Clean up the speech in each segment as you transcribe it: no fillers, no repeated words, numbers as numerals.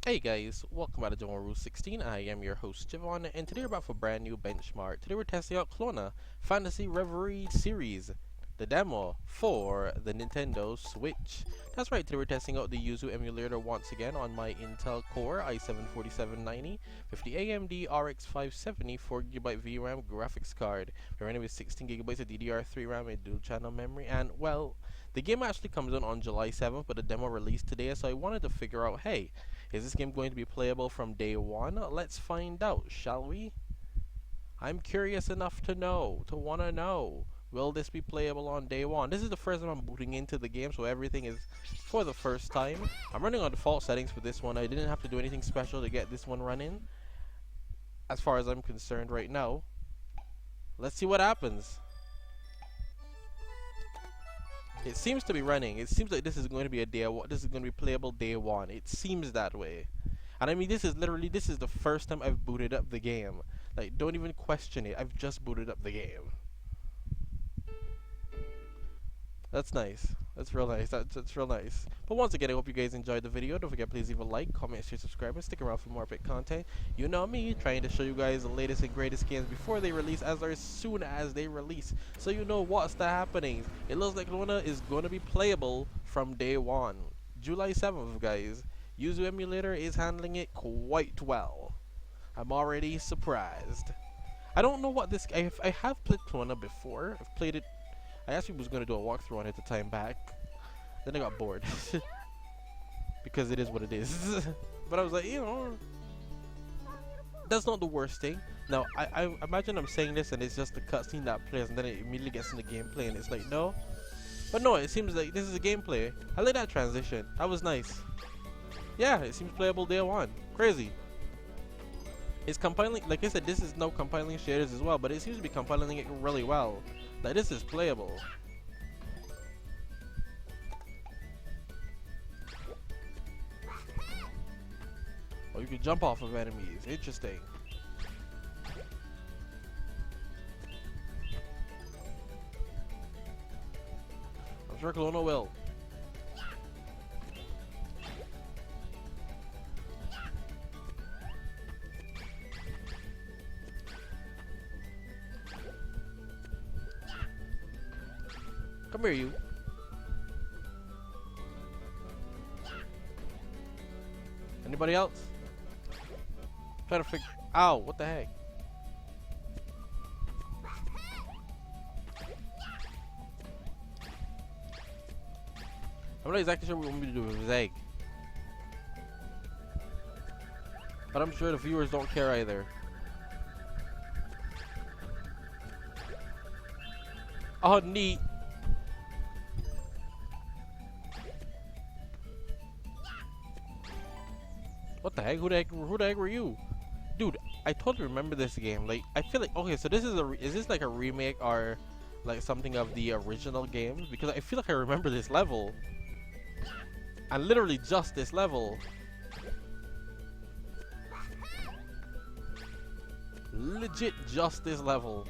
Hey guys, welcome back to Rule 16. I am your host Javon, and today we're back for a brand new benchmark. Today we're testing out Klonoa Phantasy Reverie series, the demo for the Nintendo Switch. That's right, today we're testing out the YUZU emulator once again on my Intel Core i7-4790, 50 AMD RX-570, 4GB VRAM graphics card. We're running with 16GB of DDR3 RAM and dual channel memory, and well, the game actually comes out on July 7th, but the demo released today, so I wanted to figure out, hey, is this game going to be playable from day one? Let's find out, shall we? I'm curious enough to know, to want to know. Will this be playable on day one? This is the first time I'm booting into the game, so everything is for the first time. I'm running on default settings for this one. I didn't have to do anything special to get this one running, as far as I'm concerned right now. Let's see what happens. It seems to be running. It seems like this is going to be this is going to be playable day one. It seems that way. And I mean, this is the first time I've booted up the game. Like, don't even question it. I've just booted up the game. That's nice. That's real nice. That's real nice. But once again, I hope you guys enjoyed the video. Don't forget, please leave a like, comment, share, subscribe, and stick around for more epic content. You know me, trying to show you guys the latest and greatest games before they release, as soon as they release, so you know what's the happening. It looks like Klonoa is going to be playable from day one, July 7th, guys. YUZU Emulator is handling it quite well. I'm already surprised. I don't know what this. I have played Klonoa before. I've played it. I actually was going to do a walkthrough on it a time back. Then I got bored. Because it is what it is. But I was like, you know, that's not the worst thing. Now, I imagine I'm saying this and it's just the cutscene that plays and then it immediately gets in the gameplay and it's like, no. But no, it seems like this is a gameplay. I like that transition. That was nice. Yeah, it seems playable day one. Crazy. It's compiling, like I said, this is no compiling shaders as well, but it seems to be compiling it really well. Like, this is playable. Oh, you can jump off of enemies. Interesting. I'm sure Klonoa will. Come here, you. Anybody else? Try to figure. Ow! What the heck? I'm not exactly sure what we want me to do with his egg, but I'm sure the viewers don't care either. Oh, neat. What the heck? Who the heck were you? Dude, I totally remember this game. Like, I feel like, okay, so this is is this like a remake or like something of the original games? Because I feel like I remember this level. And literally just this level. Legit just this level.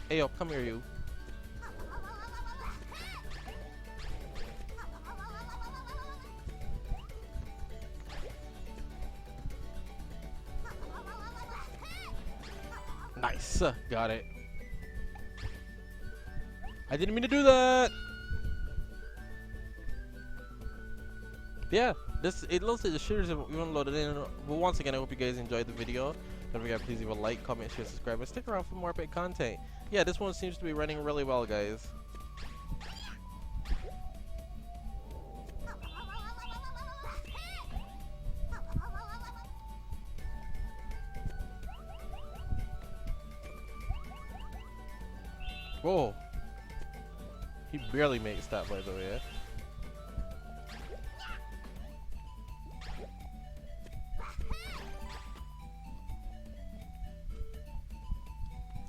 Hey, yo, come here, you. Nice. Got it. I didn't mean to do that. Yeah, it looks like the shooters have even loaded in. But once again, I hope you guys enjoyed the video. Don't forget, please leave a like, comment, share, subscribe, and stick around for more epic content. Yeah, this one seems to be running really well, guys. Whoa. He barely makes that, by the way.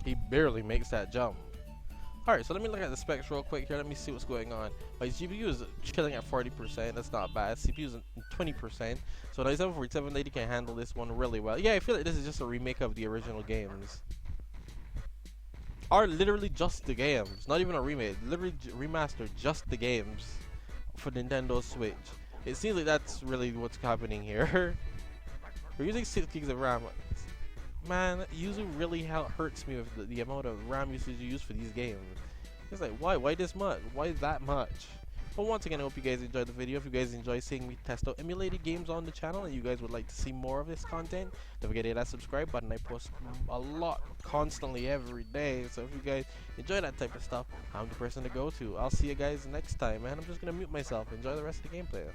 He barely makes that jump. Alright, so let me look at the specs real quick here. Let me see what's going on. My GPU is chilling at 40%. That's not bad. CPU is 20%. So 974780 can handle this one really well. Yeah, I feel like this is just a remake of the original games. Are literally just the games. Not even a remake. Literally remastered just the games for Nintendo Switch. It seems like that's really what's happening here. We're using 6 gigs of RAM. Man, YUZU really hurts me with the amount of RAM usage you use for these games. It's like, why? Why this much? Why that much? But once again, I hope you guys enjoyed the video. If you guys enjoy seeing me test out emulated games on the channel and you guys would like to see more of this content, don't forget to hit that subscribe button. I post a lot constantly every day. So if you guys enjoy that type of stuff, I'm the person to go to. I'll see you guys next time, man. I'm just going to mute myself. Enjoy the rest of the gameplay.